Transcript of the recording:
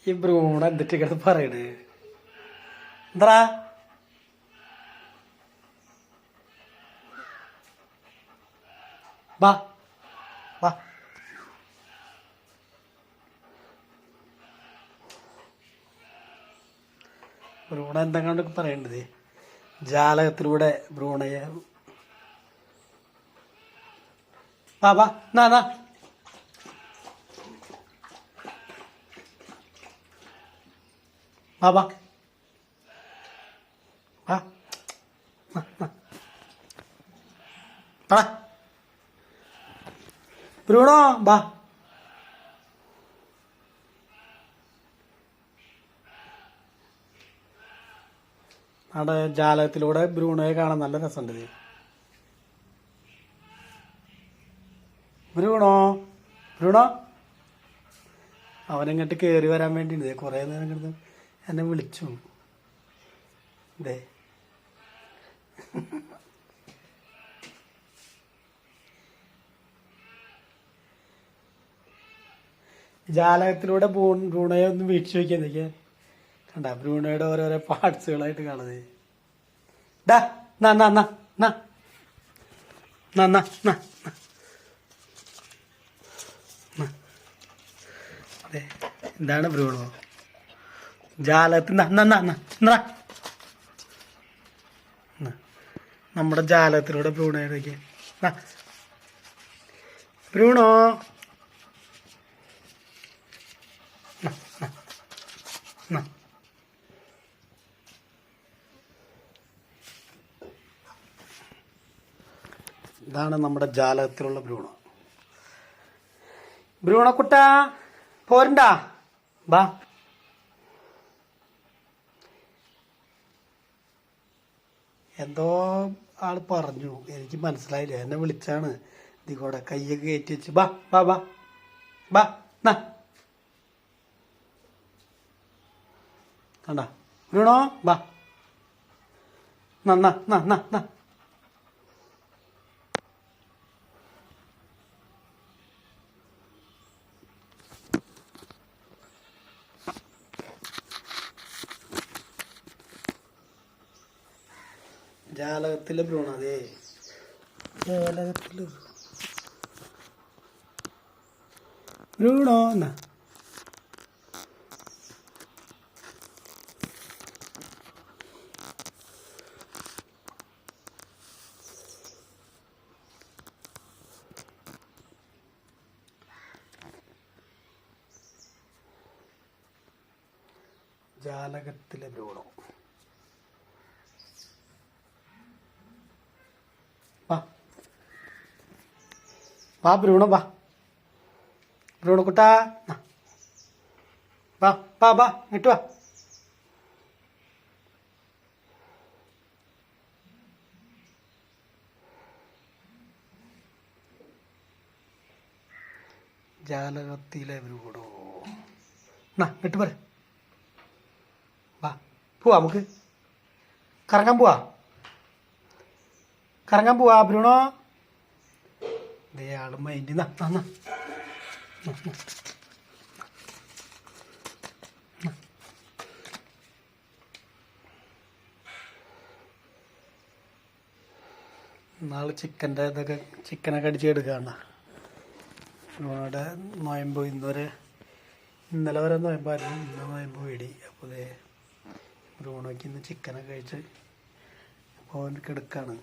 ഈ ബ്രൂണ എന്നിട്ട് കിടന്ന് പറയണേ എന്താ വാ വാ ബ്രൂണ എന്തെങ്കിലും പറയേണ്ടത് ജാലകത്തിലൂടെ ബ്രൂണയെ വാ വാ നാ നാ വാ വാ വാ വാ ബ്രൂണോ വാ അവിടെ ജാലകത്തിലൂടെ ബ്രൂണോയെ കാണാൻ നല്ല രസമുണ്ട്. ബ്രൂണോ ബ്രൂണോ അവനിങ്ങോട്ട് കയറി വരാൻ വേണ്ടിണ്ട്. കുറേ നേരം കിടന്ന് എന്നെ വിളിച്ചു. അതെ ജാലകത്തിലൂടെ ബ്രൂണോയെ ഒന്ന് വീക്ഷിച്ച് നോക്കിയാൽ എന്തൊക്കെയാ കണ്ട ബ്രൂണോയുടെ ഓരോരോ പാർട്സുകളായിട്ട് കാണുന്നത്. ഡാ നാ നാ നാ നാ നാ നാ നാ അതെ എന്താണ് ബ്രൂണോ ജാലകത്തിൽ നമ്മുടെ ജാലകത്തിലൂടെ ബ്രൂണോയൊക്കെ ബ്രൂണോ ഇതാണ് നമ്മുടെ ജാലകത്തിലുള്ള ബ്രൂണോ. ബ്രൂണോ കുട്ടാ പോരണ്ടാ ബാ. എന്തോ ആള് പറഞ്ഞു എനിക്ക് മനസ്സിലായില്ല. എന്നെ വിളിച്ചാണ് ഇതികൂടെ കയ്യൊക്കെ കയറ്റി വെച്ച് ബാ ബാ ബാ ബാ നാ കണ്ടാ ബ്രൂണോ ബാ നന്നാ നാ നാ നാ ജാലകത്തിലെ ബ്രൂണോ അതെ ജാലകത്തില് ബ്രൂണോ എന്നാ ജാലകത്തിലെ ബ്രൂണോ വാ വാ ബ്രൂണോ വാ ബ്രൂണോ കുട്ടാ വാ വാ വാ ഇങ്ങോട്ട് വാ. ജാലകത്തിലെ ബ്രൂണോ ഇങ്ങോട്ട് പറ വാ പോവാ നമുക്ക് കറങ്ങാൻ പോവാ ബ്രൂണോ. ഇതേ ആള് മൈൻഡ് നാളെ ചിക്കനൊക്കെ അടിച്ചെടുക്കാണ്. ഇവിടെ നോയമ്പ് ഇന്നലെ വരെ നോയമ്പായിരുന്നു. ഇന്ന് നോയമ്പ് വേടി. അപ്പോൾ ഇതേ ബ്രൂണോയ്ക്ക് ഇന്ന് ചിക്കനൊക്കെ കഴിച്ച് അപ്പോൾ അവൻ കിടക്കാണ്.